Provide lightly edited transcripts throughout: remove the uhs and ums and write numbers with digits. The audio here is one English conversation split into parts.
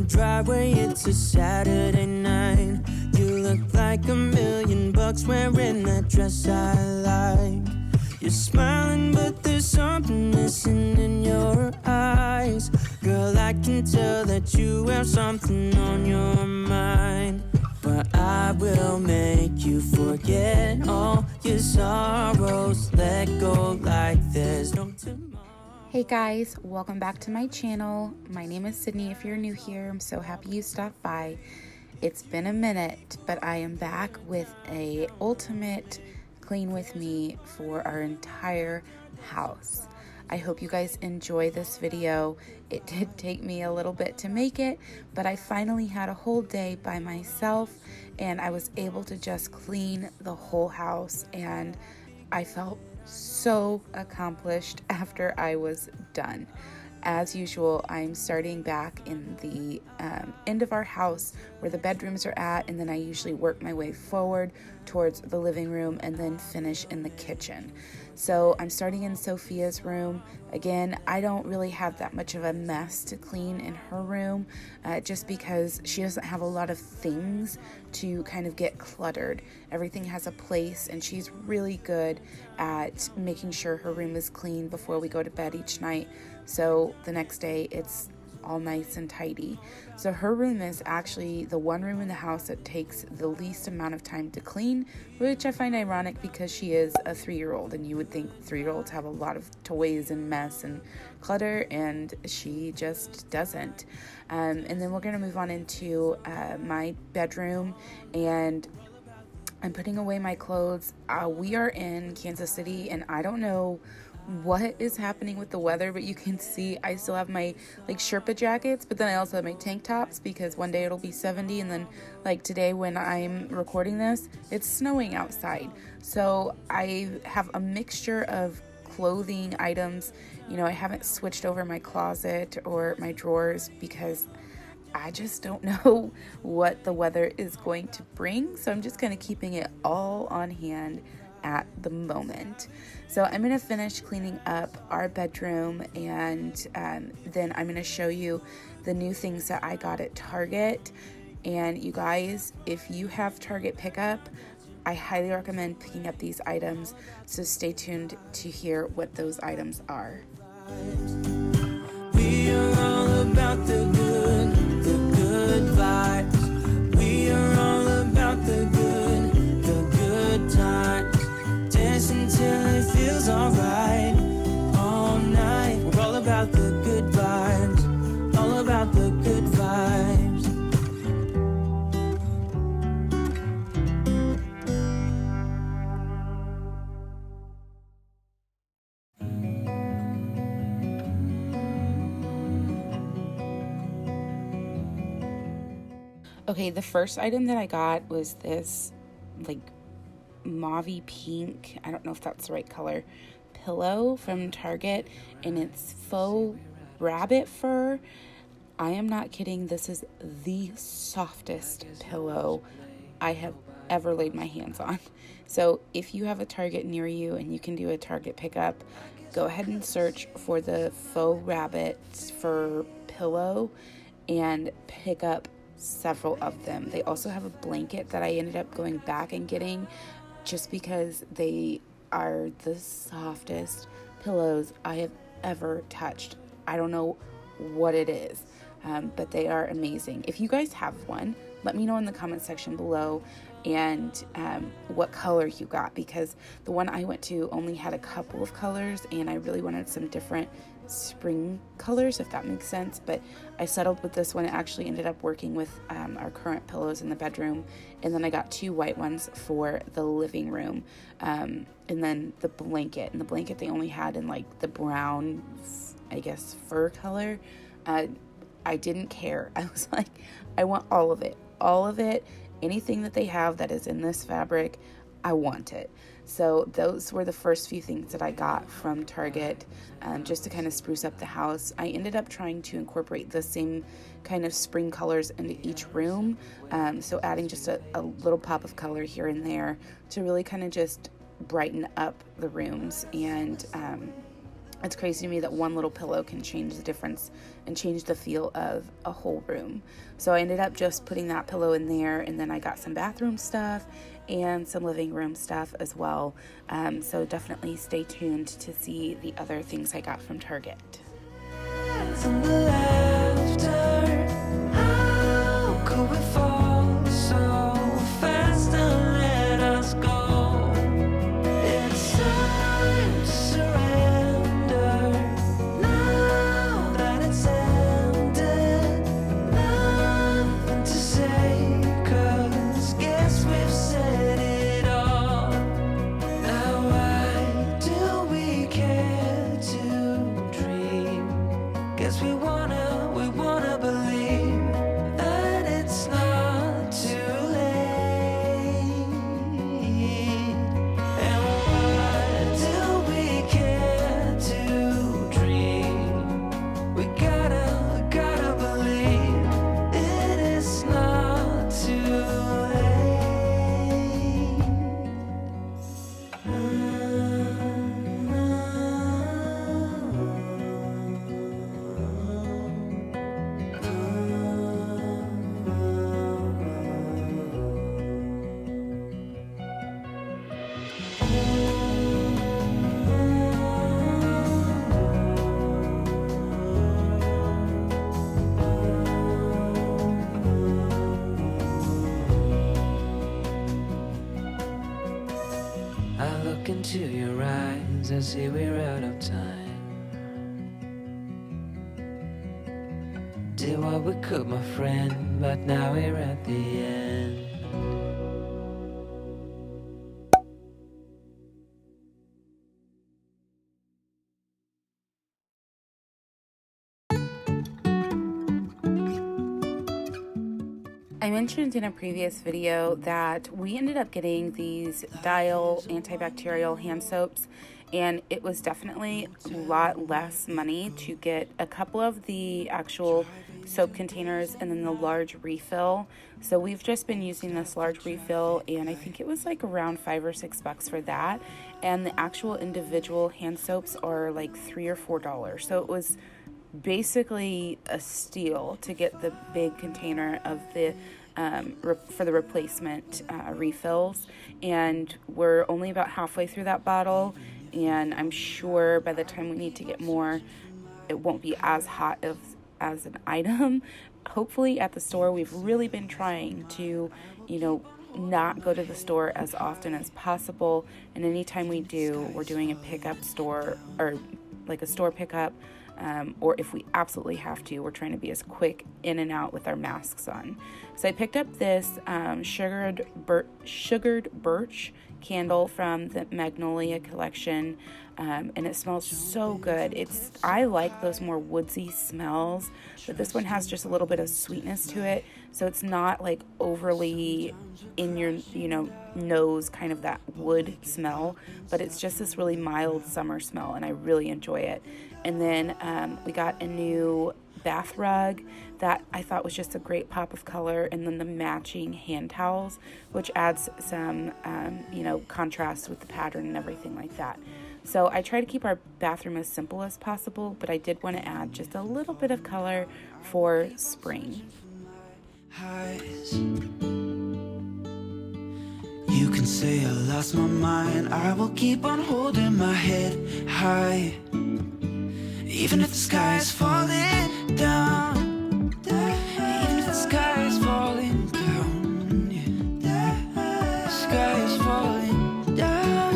driveway, it's a Saturday night. You look like $1,000,000 wearing that dress I like. You're smiling, but there's something missing in your eyes. Girl, I can tell that you have something on your mind. But I will make you forget all your sorrows. Let go like there's no tomorrow. Hey guys, welcome back to my channel. My name is Sydney. If you're new here, I'm so happy you stopped by. It's been a minute, but I am back with a ultimate clean with me for our entire house. I hope you guys enjoy this video. It did take me a little bit to make it, but I finally had a whole day by myself and I was able to just clean the whole house, and I felt so accomplished after I was done. As usual, I'm starting back in the end of our house where the bedrooms are at, and then I usually work my way forward towards the living room and then finish in the kitchen. So I'm starting in Sophia's room. Again, I don't really have that much of a mess to clean in her room, just because she doesn't have a lot of things to kind of get cluttered. Everything has a place, and she's really good at making sure her room is clean before we go to bed each night. So the next day it's all nice and tidy. So her room is actually the one room in the house that takes the least amount of time to clean, which I find ironic because she is a 3-year-old, and you would think 3-year-olds have a lot of toys and mess and clutter, and she just doesn't. And then we're going to move on into my bedroom, and I'm putting away my clothes. We are in Kansas City, and I don't know what is happening with the weather, but you can see I still have my like Sherpa jackets, but then I also have my tank tops because one day it'll be 70, and then like today when I'm recording this, it's snowing outside. So I have a mixture of clothing items. You know, I haven't switched over my closet or my drawers because I just don't know what the weather is going to bring. So I'm just kind of keeping it all on hand at the moment. So I'm going to finish cleaning up our bedroom, and then I'm going to show you the new things that I got at Target. And you guys, if you have Target pickup, I highly recommend picking up these items. So stay tuned to hear what those items are. We are all about the good vibes. We are all about the good times. Dance until it feels alright, all night. We're all about the good vibes, all about the good vibes. Okay, the first item that I got was this like mauve pink, I don't know if that's the right color, pillow from Target, and it's faux rabbit fur. I am not kidding. This is the softest pillow I have ever laid my hands on. So if you have a Target near you and you can do a Target pickup, go ahead and search for the faux rabbit fur pillow and pick up several of them. They also have a blanket that I ended up going back and getting just because they are the softest pillows I have ever touched. I don't know what it is, but they are amazing. If you guys have one, let me know in the comment section below, and what color you got, because the one I went to only had a couple of colors, and I really wanted some different spring colors, if that makes sense. But I settled with this one. It actually ended up working with our current pillows in the bedroom, and then I got 2 white ones for the living room, and then the blanket. And the blanket they only had in like the brown, I guess, fur color. I didn't care. I was like, I want all of it. Anything that they have that is in this fabric, I want it. So those were the first few things that I got from Target, just to kind of spruce up the house. I ended up trying to incorporate the same kind of spring colors into each room, so adding just a little pop of color here and there to really kind of just brighten up the rooms. And It's crazy to me that one little pillow can change the difference and change the feel of a whole room. So I ended up just putting that pillow in there, and then I got some bathroom stuff and some living room stuff as well. So definitely stay tuned to see the other things I got from Target. Into your eyes, I see we're out of time. Did what we could, my friend, but now we're at the end. I mentioned in a previous video that we ended up getting these Dial antibacterial hand soaps, and it was definitely a lot less money to get a couple of the actual soap containers and then the large refill. So we've just been using this large refill, and I think it was like around $5 or $6 for that, and the actual individual hand soaps are like $3 or $4. So it was basically a steal to get the big container of the for the replacement refills, and we're only about halfway through that bottle, and I'm sure by the time we need to get more, it won't be as hot as an item. Hopefully at the store, we've really been trying to, not go to the store as often as possible, and anytime we do, we're doing a pickup store, or like a store pickup, or if we absolutely have to, we're trying to be as quick in and out with our masks on. So I picked up this sugared birch candle from the Magnolia collection, and it smells so good. I like those more woodsy smells, but this one has just a little bit of sweetness to it, so it's not like overly in your nose, kind of that wood smell, but it's just this really mild summer smell, and I really enjoy it. And then we got a new bath rug that I thought was just a great pop of color, and then the matching hand towels, which adds some contrast with the pattern and everything like that. So I try to keep our bathroom as simple as possible, but I did want to add just a little bit of color for spring. You can say I lost my mind, I will keep on holding my head high, even if the sky is falling down, even if the sky is falling down, the sky is falling down.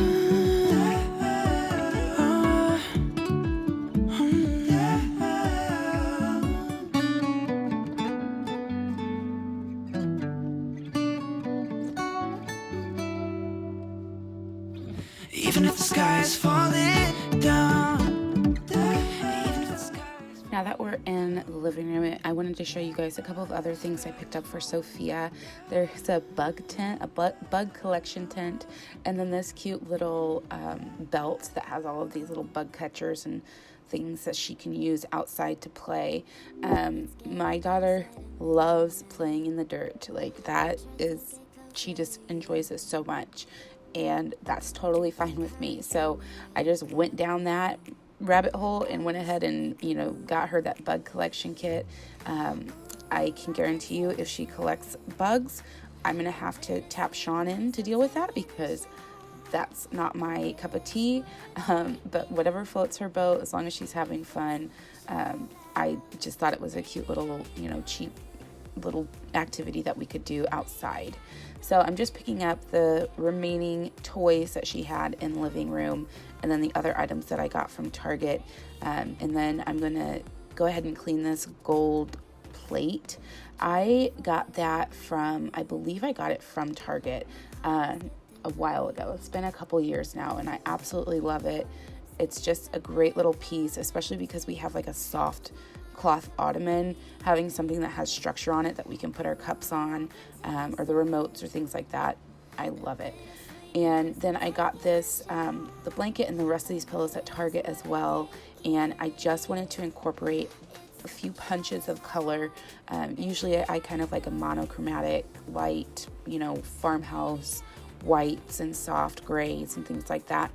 Even if the sky is falling down. Now that we're in the living room, I wanted to show you guys a couple of other things I picked up for Sophia. There's a bug tent, a bug collection tent, and then this cute little belt that has all of these little bug catchers and things that she can use outside to play. My daughter loves playing in the dirt. She just enjoys it so much, and that's totally fine with me. So I just went down that rabbit hole and went ahead and, got her that bug collection kit. I can guarantee you if she collects bugs, I'm going to have to tap Sean in to deal with that because that's not my cup of tea. But whatever floats her boat, as long as she's having fun. I just thought it was a cute little, cheap little activity that we could do outside. So I'm just picking up the remaining toys that she had in the living room and then the other items that I got from Target. And then I'm going to go ahead and clean this gold plate. I got that I believe I got it from Target a while ago. It's been a couple years now and I absolutely love it. It's just a great little piece, especially because we have like a soft cloth ottoman. Having something that has structure on it that we can put our cups on, or the remotes or things like that, I love it. And then I got this, the blanket and the rest of these pillows at Target as well, and I just wanted to incorporate a few punches of color. Usually I kind of like a monochromatic light, farmhouse whites and soft grays and things like that.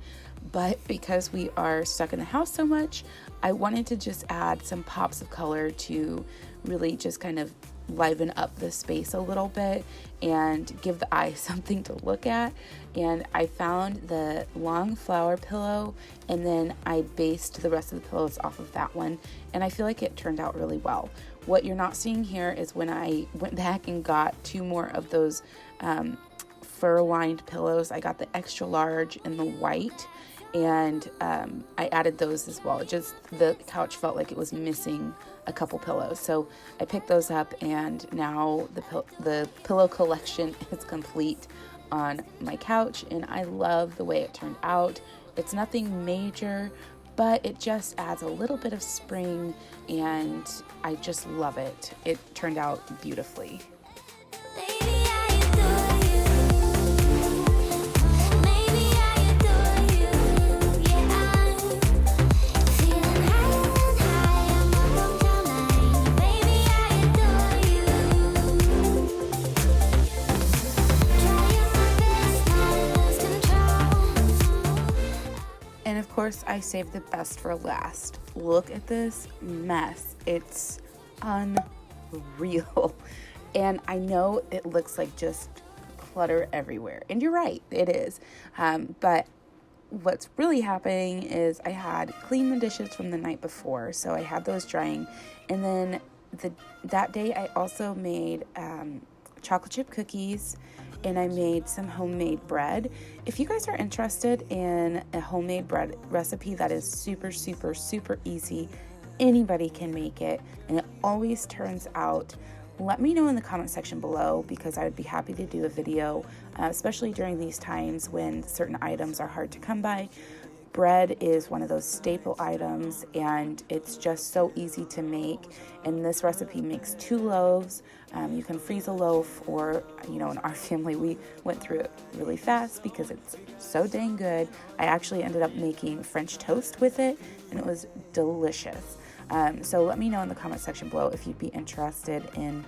But because we are stuck in the house so much, I wanted to just add some pops of color to really just kind of liven up the space a little bit and give the eye something to look at. And I found the long flower pillow and then I based the rest of the pillows off of that one. And I feel like it turned out really well. What you're not seeing here is when I went back and got 2 more of those fur-lined pillows. I got the extra large in the white, and I added those as well. Just the couch felt like it was missing a couple pillows, so I picked those up, and now the pillow collection is complete on my couch, and I love the way it turned out. It's nothing major, but it just adds a little bit of spring, and I just love it. It turned out beautifully. And of course, I saved the best for last. Look at this mess. It's unreal. And I know it looks like just clutter everywhere. And you're right, it is. But what's really happening is I had cleaned the dishes from the night before. So I had those drying. And then that day I also made chocolate chip cookies, and I made some homemade bread. If you guys are interested in a homemade bread recipe that is super, super, super easy, anybody can make it, and it always turns out, let me know in the comment section below, because I would be happy to do a video, especially during these times when certain items are hard to come by. Bread is one of those staple items, and it's just so easy to make. And this recipe makes 2 loaves. You can freeze a loaf, or, in our family, we went through it really fast because it's so dang good. I actually ended up making French toast with it, and it was delicious. So let me know in the comment section below if you'd be interested in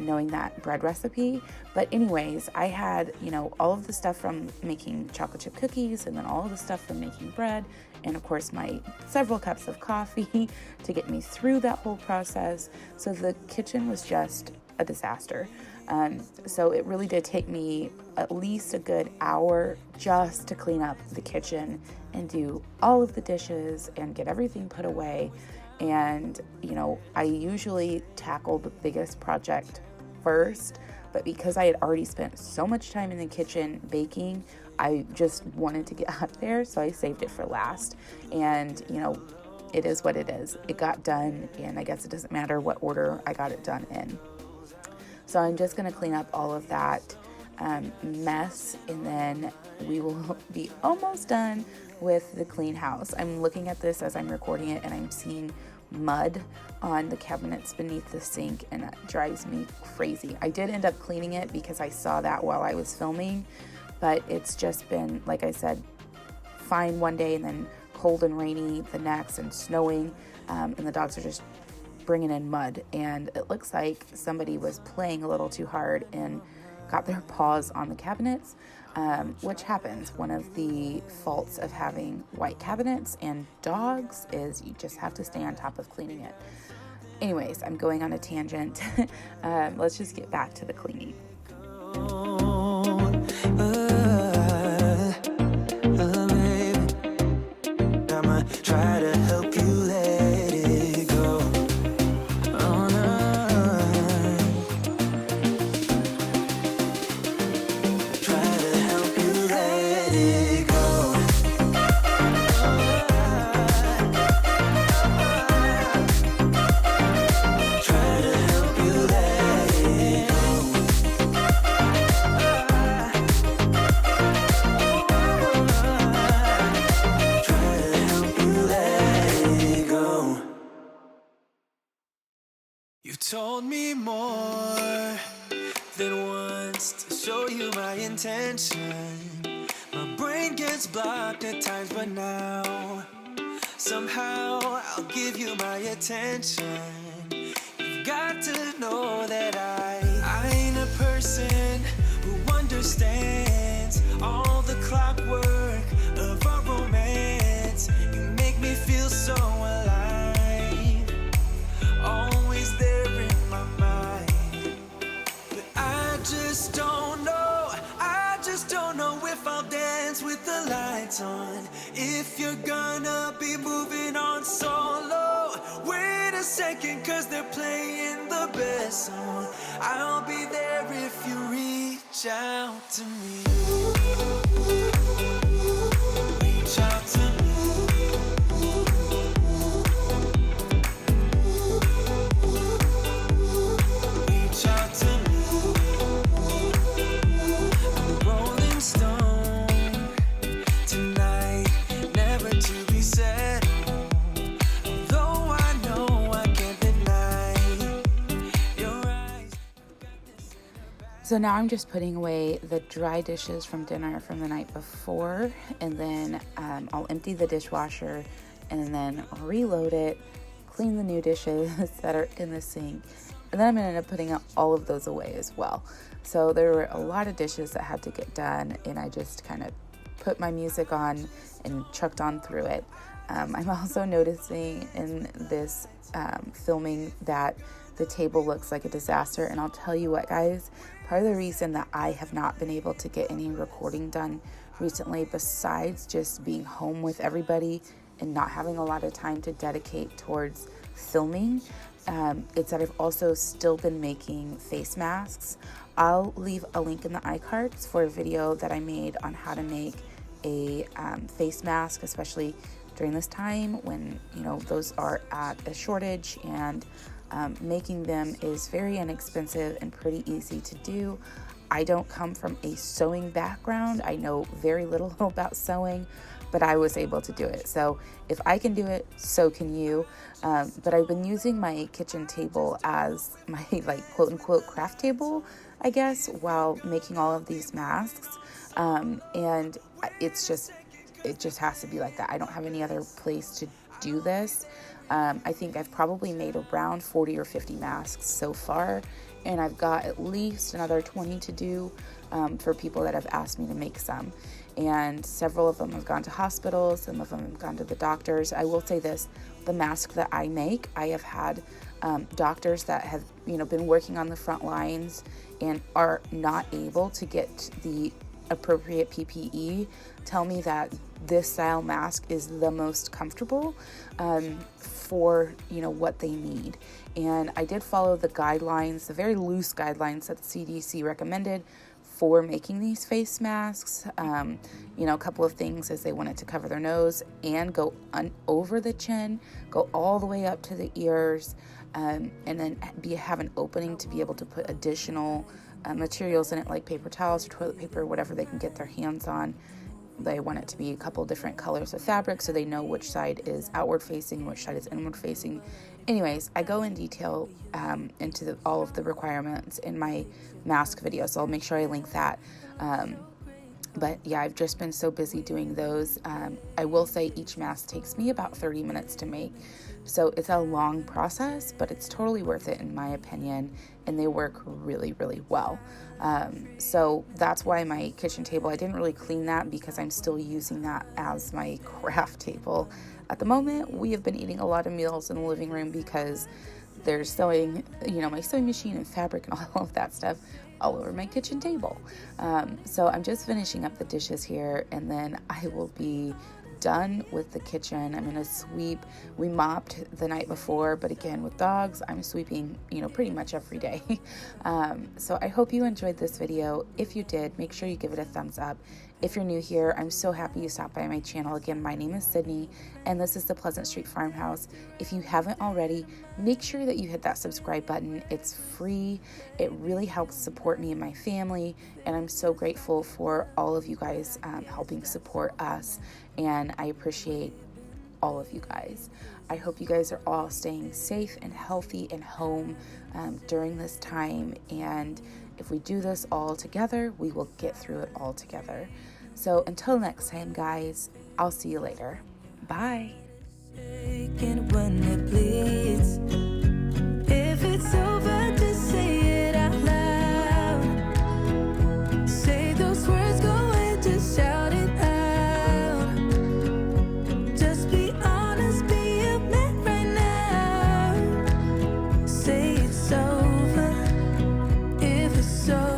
knowing that bread recipe. But anyways, I had, all of the stuff from making chocolate chip cookies, and then all of the stuff from making bread, and of course my several cups of coffee to get me through that whole process. So the kitchen was just a disaster. So it really did take me at least a good hour just to clean up the kitchen and do all of the dishes and get everything put away. And, I usually tackle the biggest project first, but because I had already spent so much time in the kitchen baking, I just wanted to get out there, so I saved it for last. And, it is what it is. It got done, and I guess it doesn't matter what order I got it done in. So I'm just going to clean up all of that mess, and then we will be almost done with the clean house. I'm looking at this as I'm recording it, and I'm seeing mud on the cabinets beneath the sink, and that drives me crazy. I did end up cleaning it because I saw that while I was filming, but it's just been, like I said, fine one day and then cold and rainy the next, and snowing, and the dogs are just bringing in mud, and it looks like somebody was playing a little too hard and got their paws on the cabinets. which happens. One of the faults of having white cabinets and dogs is you just have to stay on top of cleaning it. Anyways, I'm going on a tangent. Let's just get back to the cleaning. Try to help you let it go. Oh, no. Try to help you let it go. Try to help you let it go. Try to help you let it go. You told me more than once to show you my intention. My brain gets blocked at times, but now somehow I'll give you my attention. You've got to know that I ain't a person who understands all the clockwork of our romance. You make me feel so alive, always there in my mind. But I just don't know if I'll dance with the lights on. If you're gonna be moving on solo, wait a second, 'cause they're playing the best song. I'll be there if you reach out to me. Reach out to me. Reach out to me. I'm a rolling stone tonight, never to be settled. Though I know I can't deny your eyes. So now I'm just putting away the dry dishes from dinner from the night before, and then I'll empty the dishwasher and then reload it, clean the new dishes that are in the sink, and then I'm going to end up putting all of those away as well. So there were a lot of dishes that had to get done, and I just kind of put my music on and chucked on through it. I'm also noticing in this filming that the table looks like a disaster, and I'll tell you what, guys, part of the reason that I have not been able to get any recording done recently, besides just being home with everybody and not having a lot of time to dedicate towards filming, it's that I've also still been making face masks. I'll leave a link in the iCards for a video that I made on how to make a face mask, especially during this time when, you know, those are at a shortage, and making them is very inexpensive and pretty easy to do. I don't come from a sewing background. I know very little about sewing, but I was able to do it. So if I can do it, so can you. But I've been using my kitchen table as my like quote unquote craft table, I guess, while making all of these masks. And it just has to be like that. I don't have any other place to do this. I think I've probably made around 40 or 50 masks so far, and I've got at least another 20 to do for people that have asked me to make some. And several of them have gone to hospitals, some of them have gone to the doctors. I will say this, the mask that I make, I have had doctors that have, you know, been working on the front lines and are not able to get the appropriate PPE tell me that this style mask is the most comfortable for, you know, what they need. And I did follow the guidelines, the very loose guidelines that the CDC recommended for making these face masks. You know, a couple of things is they wanted to cover their nose and go over the chin, go all the way up to the ears, and then have an opening to be able to put additional materials in it, like paper towels or toilet paper, whatever they can get their hands on. They want it to be a couple different colors of fabric so they know which side is outward facing, which side is inward facing. Anyways, I go in detail into all of the requirements in my mask video, so I'll make sure I link that. But yeah, I've just been so busy doing those. I will say each mask takes me about 30 minutes to make. So it's a long process, but it's totally worth it in my opinion. And they work really, really well. So that's why my kitchen table, I didn't really clean that because I'm still using that as my craft table. At the moment, we have been eating a lot of meals in the living room because there's sewing, my sewing machine and fabric and all of that stuff all over my kitchen table. So I'm just finishing up the dishes here, and then I will be done with the kitchen. I'm gonna sweep. We mopped the night before, but again, with dogs, I'm sweeping, pretty much every day. So I hope you enjoyed this video. If you did, make sure you give it a thumbs up. If you're new here, I'm so happy you stopped by my channel. Again, my name is Sydney, and this is the Pleasant Street Farmhouse. If you haven't already, make sure that you hit that subscribe button. It's free. It really helps support me and my family, and I'm so grateful for all of you guys helping support us, and I appreciate all of you guys. I hope you guys are all staying safe and healthy and home during this time, and if we do this all together, we will get through it all together. So until next time, guys, I'll see you later. Bye. When it bleeds, if it's over, just say it out loud. Say those words, go and just shout it out. Just be honest, be a man right now. Say it's over, if it's over.